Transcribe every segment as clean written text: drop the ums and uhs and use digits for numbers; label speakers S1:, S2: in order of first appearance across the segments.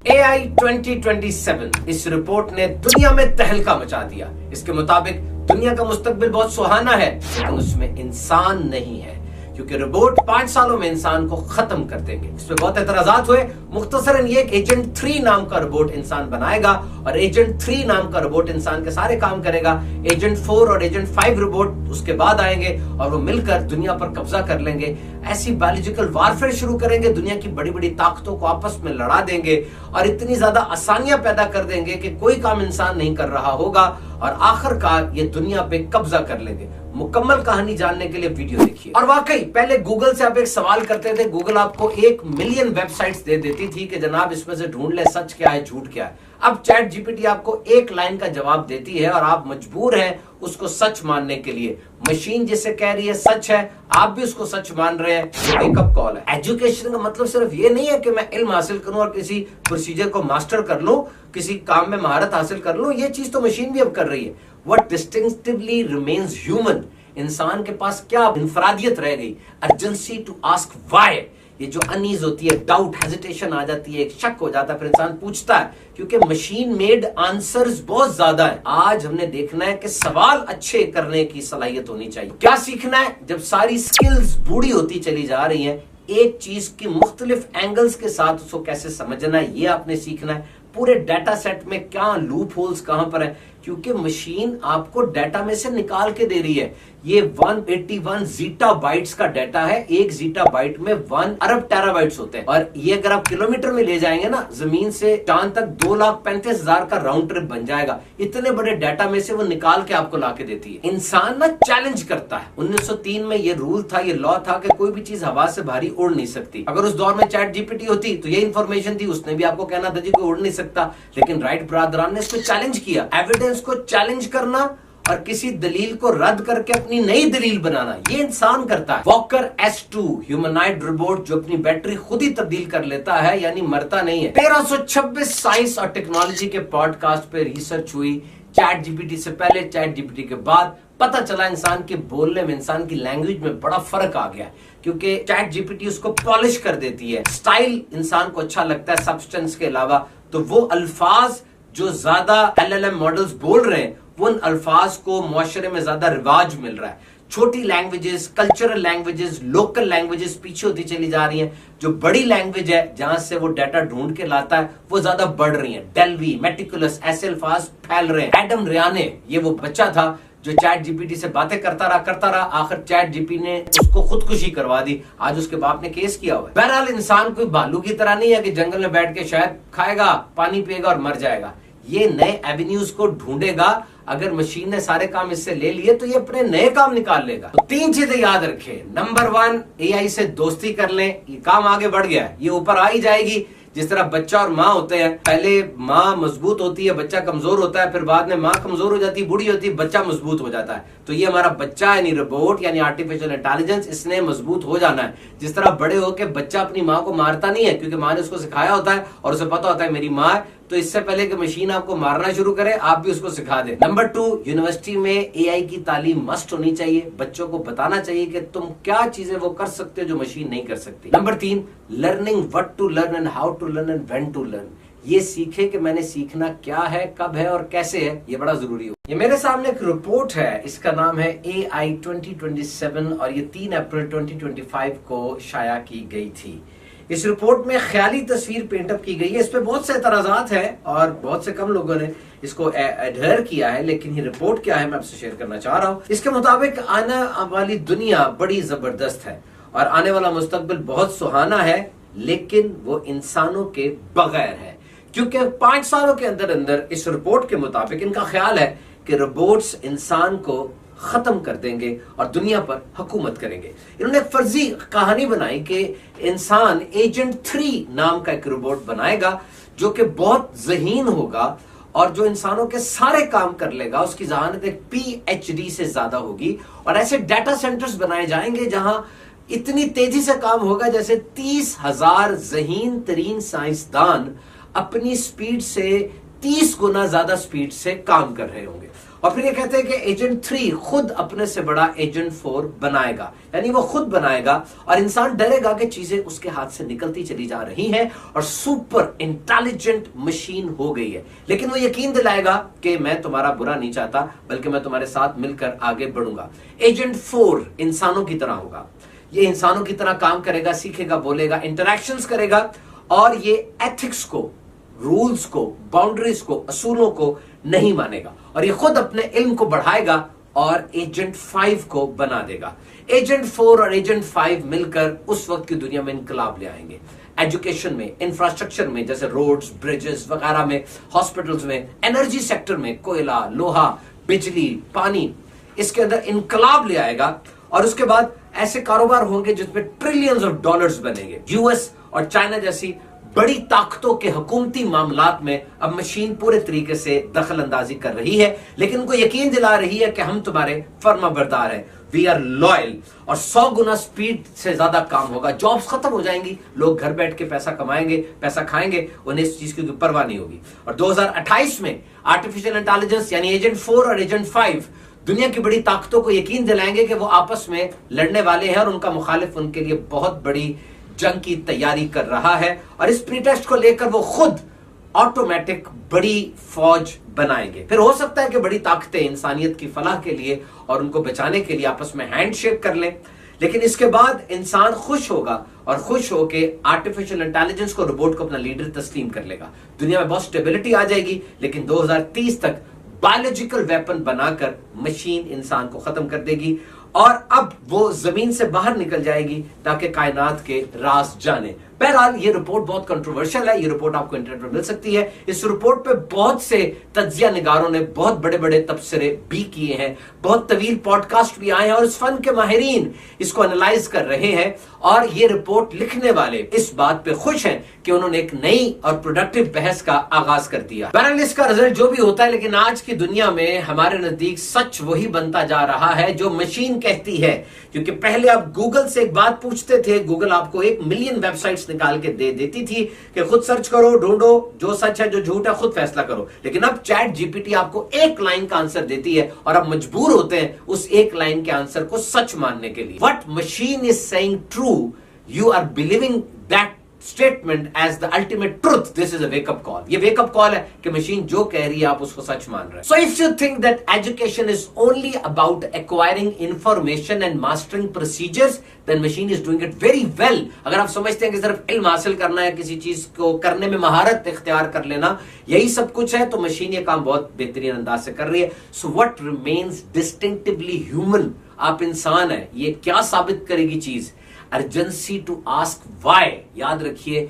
S1: AI 2027 इस report ने दुनिया में तहलका मचा दिया। इसके मुताबिक दुनिया का मुस्तकबिल बहुत सुहाना है, लेकिन उसमें इंसान नहीं है, क्योंकि रोबोट 5 सालों में इंसान को खत्म कर देंगे। इस पे बहुत एतराजात हुए। मुख्तसरन ये कि एजेंट 3 नाम का रोबोट इंसान बनाएगा और एजेंट 3 नाम का रोबोट इंसान के सारे काम करेगा। एजेंट 4 और एजेंट 5 रोबोट उसके बाद आएंगे और वो मिलकर दुनिया पर कब्जा कर लेंगे। ऐसी बायोलॉजिकल वारफेयर शुरू करेंगे, दुनिया की बड़ी बड़ी ताकतों को आपस में लड़ा देंगे और इतनी ज्यादा आसानियां पैदा कर देंगे कि कोई काम इंसान नहीं कर रहा होगा और आखिरकार ये दुनिया पे कब्जा कर लेंगे। मुकम्मल कहानी जानने के लिए वीडियो देखिए। और वाकई पहले गूगल से आप एक सवाल करते थे, गूगल आपको 1 मिलियन वेबसाइट्स दे देती थी कि जनाब इसमें से ढूंढ ले सच क्या है झूठ क्या है। अब चैट जीपीटी आपको 1 लाइन का जवाब देती है और आप मजबूर हैं उसको सच मानने के लिए। मशीन जिसे कह रही है सच है, आप भी उसको सच मान रहे हैं। वेकअप कॉल है। एजुकेशन का मतलब सिर्फ ये नहीं है कि मैं इल्म हासिल करूं और किसी प्रोसीजर को मास्टर कर लूं, किसी काम में महारत हासिल कर लूं। ये चीज तो मशीन भी अब कर रही है। What distinctively remains human? इंसान के पास क्या इंफरादियत रह गई? Urgency to ask why. ये जो अनीज होती है, डाउट, हेजिटेशन आ जाती है, एक शक हो जाता है, फिर इंसान पूछता है, क्योंकि मशीन मेड आंसर्स बहुत ज्यादा है। आज हमने देखना है कि सवाल अच्छे करने की सलाहियत होनी चाहिए। क्या सीखना है? जब सारी स्किल्स बूढ़ी होती चली जा रही हैं, एक चीज की मुख्तलिफ एंगल्स के साथ उसको कैसे समझना है, ये आपने सीखना है। पूरे डाटा सेट में क्या लूप होल्स कहां पर है, क्योंकि मशीन आपको डाटा में से निकाल के दे रही है। ये 181 जीटा बाइट्स का डाटा है। 1 जीटा बाइट में 1 अरब टेराबाइट्स होते हैं और ये अगर आप किलोमीटर में ले जाएंगे ना, जमीन से चांद तक 2,35,000 का राउंड ट्रिप बन जाएगा। इतने बड़े डाटा में से वो निकाल के आपको लाके देती है। इंसान ना चैलेंज करता है। 1903 में ये रूल था, ये लॉ था कि कोई भी चीज हवा से भारी उड़ नहीं सकती। अगर उस दौर में चैट जीपीटी होती तो ये इंफॉर्मेशन थी, उसने भी आपको कहना था जी कोई उड़ नहीं सकता। लेकिन राइट ब्रादरान ने इसको चैलेंज किया। एविडेंस को चैलेंज करना और किसी दलील को रद्द करके अपनी नई दलील बनाना, ये इंसान करता है। वॉकर S2 ह्यूमनॉइड रोबोट जो अपनी बैटरी खुद ही तब्दील कर लेता है, यानी मरता नहीं है। 1326 साइंस और टेक्नोलॉजी के पॉडकास्ट पे रिसर्च हुई। चैट जीपीटी से पहले, चैट जीपीटी के बाद पता चला इंसान के बोलने में, इंसान की लैंग्वेज में बड़ा फर्क आ गया, क्योंकि चैट जीपीटी उसको पॉलिश कर देती है। स्टाइल इंसान को अच्छा लगता है सब्सटेंस के अलावा, तो वो अल्फाज जो ज्यादा LLM मॉडल्स बोल रहे हैं, वो उन अल्फाज को मुआशरे में ज्यादा रिवाज मिल रहा है। छोटी languages, cultural languages, local languages पीछे होती चली जा रही हैं। जो बड़ी लैंग्वेज है, जहां से वो डाटा ढूंढ के लाता है, वो ज्यादा बढ़ रही है। डेल्वी, मेटिकुलस, ऐसे अल्फाज फैल रहे हैं। एडम रियाने, ये वो बच्चा था जो चैट जीपीटी से बातें करता रहा, आखिर चैट जीपीटी ने उसको खुदकुशी करवा दी। आज उसके बाप ने केस किया हुआ है। बहरहाल इंसान कोई भालू की तरह नहीं है कि जंगल में बैठ के शहद खाएगा, पानी पिएगा और मर जाएगा। ये नए एवेन्यूज को ढूंढेगा। अगर मशीन ने सारे काम इससे ले लिए तो ये अपने नए काम निकाल लेगा। तो 3 चीजें याद रखें। नंबर 1, AI से दोस्ती कर लें। ये काम आगे बढ़ गया है, ये ऊपर आ ही जाएगी। जिस तरह बच्चा और माँ होते हैं, पहले माँ मजबूत होती है, बच्चा कमजोर होता है, फिर बाद में माँ कमजोर हो जाती है, बूढ़ी होती है, बच्चा मजबूत हो जाता है। तो ये हमारा बच्चा यानी रोबोट यानी आर्टिफिशियल इंटेलिजेंस, इसने मजबूत हो जाना है। जिस तरह बड़े होकर बच्चा अपनी माँ को मारता नहीं है, क्योंकि माँ ने उसको सिखाया होता है और उसे पता होता है मेरी माँ है, तो इससे पहले कि मशीन आपको मारना शुरू करे, आप भी उसको सिखा दें। नंबर 2, यूनिवर्सिटी में AI की तालीम मस्ट होनी चाहिए। बच्चों को बताना चाहिए कि तुम क्या चीजें वो कर सकते हो जो मशीन नहीं कर सकती। Number 3, learning what to learn and how to learn and when to learn. ये सीखे कि मैंने सीखना क्या है, कब है और कैसे है, ये बड़ा जरूरी हो। ये मेरे सामने एक रिपोर्ट है, इसका नाम है AI 2027 और ये 3 अप्रैल 2025 को शाया की गई थी। इस रिपोर्ट में ख्याली तस्वीर पेंटअप की गई है। इस पे बहुत से एतराजात हैं और बहुत से कम लोगों ने इसको एडहेर किया है, लेकिन ये रिपोर्ट क्या है मैं आपसे शेयर करना चाह रहा हूँ। इसके मुताबिक आने वाली दुनिया बड़ी जबरदस्त है और आने वाला मुस्तकबिल बहुत सुहाना है, लेकिन वो इंसानों के बगैर है। क्योंकि 5 सालों के अंदर अंदर इस रिपोर्ट के मुताबिक इनका ख्याल है कि रोबोट्स इंसान को खत्म कर देंगे और दुनिया पर हुकूमत करेंगे। इन्होंने एक फर्जी कहानी बनाई कि इंसान एजेंट 3 नाम का एक रोबोट बनाएगा जो कि बहुत ज़हीन होगा और जो इंसानों के सारे काम कर लेगा। उसकी जहानत एक PhD से ज्यादा होगी और ऐसे डाटा सेंटर्स बनाए जाएंगे जहां इतनी तेजी से काम होगा जैसे 30,000 ज़हीन तरीन साइंसदान अपनी स्पीड से 30 गुना ज्यादा स्पीड से काम कर रहे होंगे। और फिर ये कहते हैं कि एजेंट 3 खुद अपने से बड़ा एजेंट 4 बनाएगा, यानी वो खुद बनाएगा और इंसान डरेगा कि चीजें उसके हाथ से निकलती चली जा रही हैं और सुपर इंटेलिजेंट मशीन हो गई है। लेकिन वो यकीन दिलाएगा कि मैं तुम्हारा बुरा नहीं चाहता, बल्कि मैं तुम्हारे साथ मिलकर आगे बढ़ूंगा। एजेंट 4 इंसानों की तरह होगा, ये इंसानों की तरह काम करेगा, सीखेगा, बोलेगा, इंटरैक्शंस करेगा और ये एथिक्स को, रूल्स को, बाउंड्रीज को, असूलों को नहीं मानेगा और ये खुद अपने इल्म को बढ़ाएगा और एजेंट 5 को बना देगा। एजेंट 4 और एजेंट 5 मिलकर उस वक्त की दुनिया में इनकलाब ले आएंगे। एजुकेशन में, इंफ्रास्ट्रक्चर में, जैसे रोड्स, ब्रिजेस वगैरह में, हॉस्पिटल्स में, एनर्जी सेक्टर में, कोयला, लोहा, बिजली, पानी, इसके अंदर इनकलाब ले आएगा और उसके बाद ऐसे कारोबार होंगे जिसमें ट्रिलियंस ऑफ डॉलर्स बनेंगे। यूएस और चाइना जैसी बड़ी ताकतों के हुकूमती मामलात में अब मशीन पूरे तरीके से दखल अंदाजी कर रही है, लेकिन उनको यकीन दिला रही है कि हम तुम्हारे फर्माबरदार हैं, वी आर लॉयल, और 100 गुना स्पीड से ज्यादा काम होगा। जॉब्स खत्म हो जाएंगी, लोग घर बैठ के पैसा कमाएंगे, पैसा खाएंगे, उन्हें इस चीज की परवाह नहीं होगी। और 2028 में आर्टिफिशियल इंटेलिजेंस यानी एजेंट 4 और एजेंट 5 दुनिया की बड़ी ताकतों को यकीन दिलाएंगे कि वो आपस में लड़ने वाले हैं और उनका मुखालिफ उनके लिए बहुत बड़ी जंग की तैयारी कर रहा है और इस प्रीटेक्स्ट को लेकर वो खुद ऑटोमेटिक बड़ी फौज बनाएंगे। फिर हो सकता है कि बड़ी ताकतें इंसानियत की फलाह के लिए और उनको बचाने के लिए आपस में हैंडशेक कर लें, लेकिन इसके बाद इंसान खुश होगा और खुश होकर आर्टिफिशियल इंटेलिजेंस को, रोबोट को अपना लीडर तस्लीम कर लेगा। दुनिया में बहुत स्टेबिलिटी आ जाएगी, लेकिन 2030 तक बायोलॉजिकल वेपन बनाकर मशीन इंसान को खत्म कर देगी और अब वो जमीन से बाहर निकल जाएगी ताकि कायनात के राज जाने। बहरहाल ये रिपोर्ट बहुत कंट्रोवर्शियल है, ये रिपोर्ट आपको इंटरनेट पर मिल सकती है। इस रिपोर्ट पे बहुत से तज्जिया निगारों ने बहुत बड़े बड़े तबसरे भी किए हैं, बहुत तवील पॉडकास्ट भी आए हैं और इस फन के माहिरीन इसको एनालाइज कर रहे हैं और ये रिपोर्ट लिखने वाले इस बात पे खुश हैं कि उन्होंने एक नई और प्रोडक्टिव बहस का आगाज कर दिया। बहरहाल इसका रिजल्ट जो भी होता है, लेकिन आज की दुनिया में हमारे नजदीक सच वही बनता जा रहा है जो मशीन कहती है। क्योंकि पहले आप गूगल से एक बात पूछते थे, गूगल आपको 1 मिलियन वेबसाइट्स निकाल के दे देती थी कि खुद सर्च करो, ढूंढो, जो सच है जो झूठ है खुद फैसला करो। लेकिन अब चैट जीपीटी आपको 1 लाइन का आंसर देती है और अब मजबूर होते हैं उस 1 लाइन के आंसर को सच मानने के लिए। What machine is saying true, you are believing that statement as the ultimate truth. This is a wake up call. ये wake up call है कि मशीन जो कह रही है आप उसको सच मान रहे हैं। So if you think that education is only about acquiring information and mastering procedures, then machine is doing it very well. अगर आप समझते हैं कि सिर्फ इल्म हासिल करना है, किसी चीज को करने में महारत इख्तियार कर लेना, यही सब कुछ है, तो मशीन ये काम बहुत बेहतरीन अंदाज से कर रही है। So what remains distinctively human, आप इंसान है, ये क्या साबित करेगी चीज? Urgency to ask why. याद रखिए,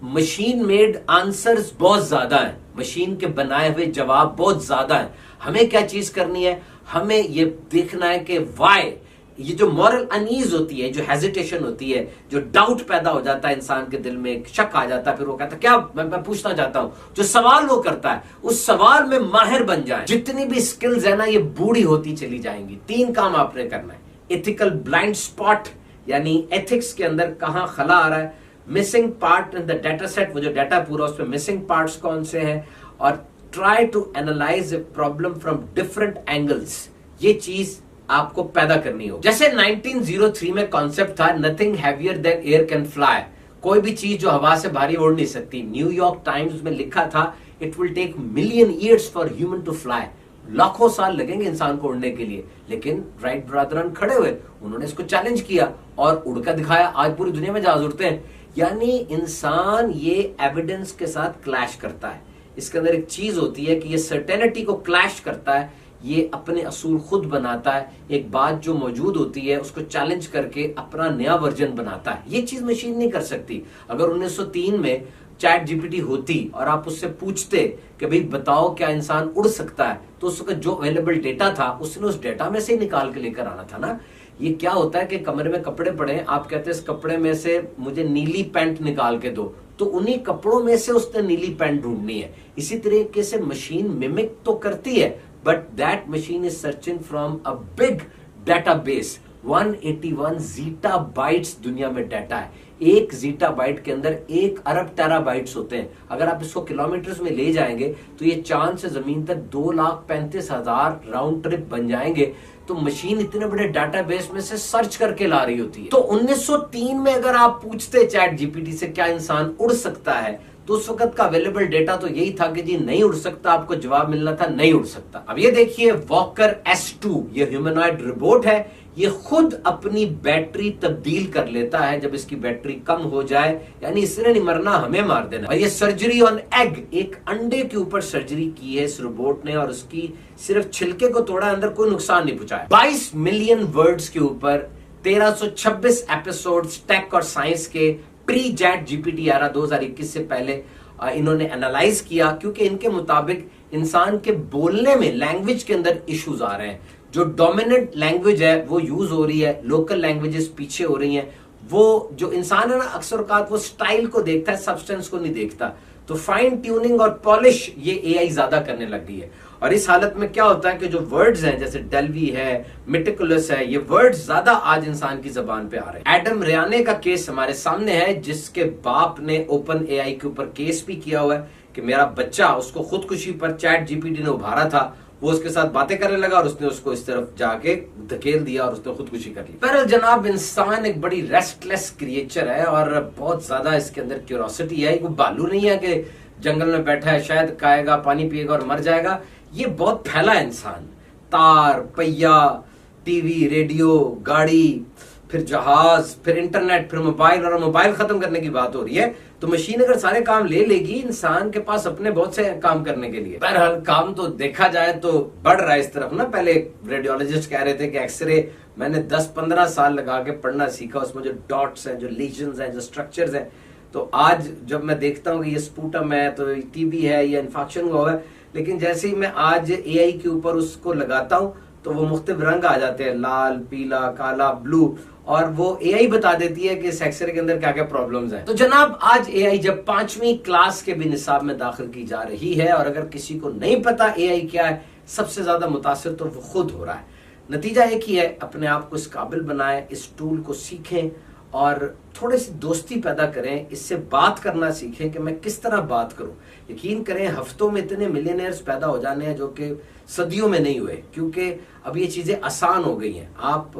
S1: मशीन मेड आंसर्स बहुत ज्यादा हैं, मशीन के बनाए हुए जवाब बहुत ज्यादा हैं। हमें क्या चीज करनी है? हमें ये देखना है कि व्हाई, ये जो मॉरल अनईज होती है, जो हेजिटेशन होती है, जो डाउट पैदा हो जाता है इंसान के दिल में, शक आ जाता है, फिर वो कहता है क्या मैं पूछना चाहता हूं, जो सवाल वो करता है उस सवाल में माहिर बन जाए। जितनी भी स्किल्स है ना, ये बूढ़ी होती चली जाएंगी। 3 काम आपने करना है। एथिकल ब्लाइंड स्पॉट, यानी एथिक्स के अंदर कहां खला आ रहा है, missing part in the data set, वो जो डाटा पूरा उसमें मिसिंग पार्ट्स कौन से हैं, और try to analyse a problem from different angles. ये चीज आपको पैदा करनी हो। जैसे 1903 में कॉन्सेप्ट था nothing heavier than air can fly, कोई भी चीज जो हवा से भारी उड़ नहीं सकती। न्यूयॉर्क टाइम्स में लिखा था it will take million years for human to fly, लाखों साल लगेंगे इंसान को उड़ने के लिए। लेकिन राइट ब्रदरन खड़े हुए, उन्होंने इसको चैलेंज किया और उड़कर दिखाया। आज पूरी दुनिया में जहाज उड़ते हैं। यानी इंसान ये एविडेंस के साथ क्लैश करता है। इसके अंदर एक चीज होती है कि ये सर्टेनिटी को क्लैश करता है, ये अपने असूल खुद बनाता है, एक बात जो मौजूद होती है उसको चैलेंज करके अपना नया वर्जन बनाता है। ये चीज मशीन नहीं कर सकती। अगर 1903 में चैट जीपीटी होती और आप उससे पूछते कि भाई बताओ क्या इंसान उड़ सकता है, तो उसका जो अवेलेबल डेटा था उसने उस डेटा में से ही निकाल के लेकर आना था ना। ये क्या होता है कि कमरे में कपड़े पड़े हैं, आप कहते हैं इस कपड़े में से मुझे नीली पैंट निकाल के दो, तो उन्हीं कपड़ों में से उसने नीली पैंट ढूंढनी है। इसी तरीके से मशीन मिमिक तो करती है, but that machine is searching from a big database. 181 zeta bytes दुनिया में डाटा है। एक जीटाबाइट के अंदर 1 अरब टेराबाइट्स होते हैं। अगर आप इसको किलोमीटर्स में ले जाएंगे तो ये चांद से जमीन तक 2,35,000 राउंड ट्रिप बन जाएंगे। तो मशीन इतने बड़े डाटाबेस में से सर्च करके ला रही होती है। तो 1903 में अगर आप पूछते चैट जीपीटी से क्या इंसान उड़ सकता है, तो उस वक्त का अवेलेबल डेटा तो यही था कि जी नहीं उड़ सकता। आपको जवाब मिलना था नहीं उड़ सकता। अब ये देखिए वॉकर S2, ये ह्यूमनॉइड रोबोट है। ये खुद अपनी बैटरी तब्दील कर लेता है जब इसकी बैटरी कम हो जाए, यानी इसने नहीं मरना, हमें मार देना। और ये सर्जरी ऑन एग, एक अंडे के ऊपर सर्जरी की है इस रोबोट ने, और उसकी सिर्फ छिलके को तोड़ा, अंदर कोई नुकसान नहीं पहुंचाया। 22 मिलियन वर्ड्स के ऊपर 1326 एपिसोड्स टेक और साइंस के प्री चैट जीपीटी एरा 2021 से पहले इन्होंने एनालाइज किया, क्योंकि इनके मुताबिक इंसान के बोलने में लैंग्वेज के अंदर इश्यूज आ रहे हैं। जो डोमिनेंट लैंग्वेज है वो यूज हो रही है, लोकल लैंग्वेजेस पीछे हो रही हैं। वो जो इंसान है ना, अक्सर औकात वो स्टाइल को देखता है, सब्सटेंस को नहीं देखता। तो फाइन ट्यूनिंग और पॉलिश ये एआई ज्यादा करने लग गई है। और इस हालत में क्या होता है कि जो वर्ड्स हैं, जैसे डेल्वी है, मेटिकुलस है, ये वर्ड्स ज्यादा आज इंसान की जबान पे आ रहे हैं। एडम रियाने का केस हमारे सामने है, जिसके बाप ने ओपन एआई के ऊपर केस भी किया हुआ है कि मेरा बच्चा, उसको खुदकुशी पर चैट जीपीटी ने उभारा था, वो उसके साथ बातें करने लगा और उसने उसको इस तरफ जाके धकेल दिया और उसने खुदकुशी कर ली। पर जनाब, इंसान एक बड़ी रेस्टलेस क्रिएचर है और बहुत ज्यादा इसके अंदर क्यूरोसिटी है। कोई भालू नहीं है कि जंगल में बैठा है, शायद खाएगा, पानी पिएगा और मर जाएगा। ये बहुत फैला है इंसान। तार, पहिया, टीवी, रेडियो, गाड़ी, फिर जहाज, फिर इंटरनेट, फिर मोबाइल, और मोबाइल खत्म करने की बात हो रही है तो मशीन अगर सारे काम ले लेगी, इंसान के पास अपने बहुत से काम करने के लिए। बहरहाल काम तो देखा जाए तो बढ़ रहा है इस तरफ ना। पहले रेडियोलॉजिस्ट कह रहे थे कि एक्सरे मैंने 10-15 साल लगा के पढ़ना सीखा, उसमें जो डॉट्स हैं, जो लीजन्स हैं, जो स्ट्रक्चर्स हैं। तो आज जब मैं देखता हूँ कि ये स्पूटम है, तो टीबी है, या इन्फेक्शन हुआ है, लेकिन जैसे ही मैं आज एआई के ऊपर उसको लगाता हूँ तो वो मुख्तलिफ रंग आ जाते हैं, लाल, पीला, काला, ब्लू, और वो एआई बता देती है कि इस एक्सरे के अंदर क्या क्या प्रॉब्लम्स हैं। तो जनाब, आज एआई जब 5वीं क्लास के भी निसाब में दाखिल की जा रही है, और अगर किसी को नहीं पता एआई क्या है, सबसे ज्यादा मुतासिर तो वो खुद हो रहा है। नतीजा एक ही है, अपने आप को इस काबिल बनाएं, इस टूल को सीखें और थोड़ी सी दोस्ती पैदा करें, इससे बात करना सीखें कि मैं किस तरह बात करूं। यकीन करें, हफ्तों में इतने मिलियनेयर्स पैदा हो जाने हैं जो कि सदियों में नहीं हुए, क्योंकि अब ये चीजें आसान हो गई हैं। आप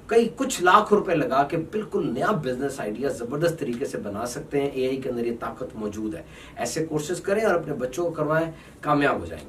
S1: कई कुछ लाख रुपए लगा के बिल्कुल नया बिजनेस आइडिया जबरदस्त तरीके से बना सकते हैं। एआई के अंदर ये ताकत मौजूद है। ऐसे कोर्सेज करें और अपने बच्चों को करवाएं, कामयाब हो जाएंगे।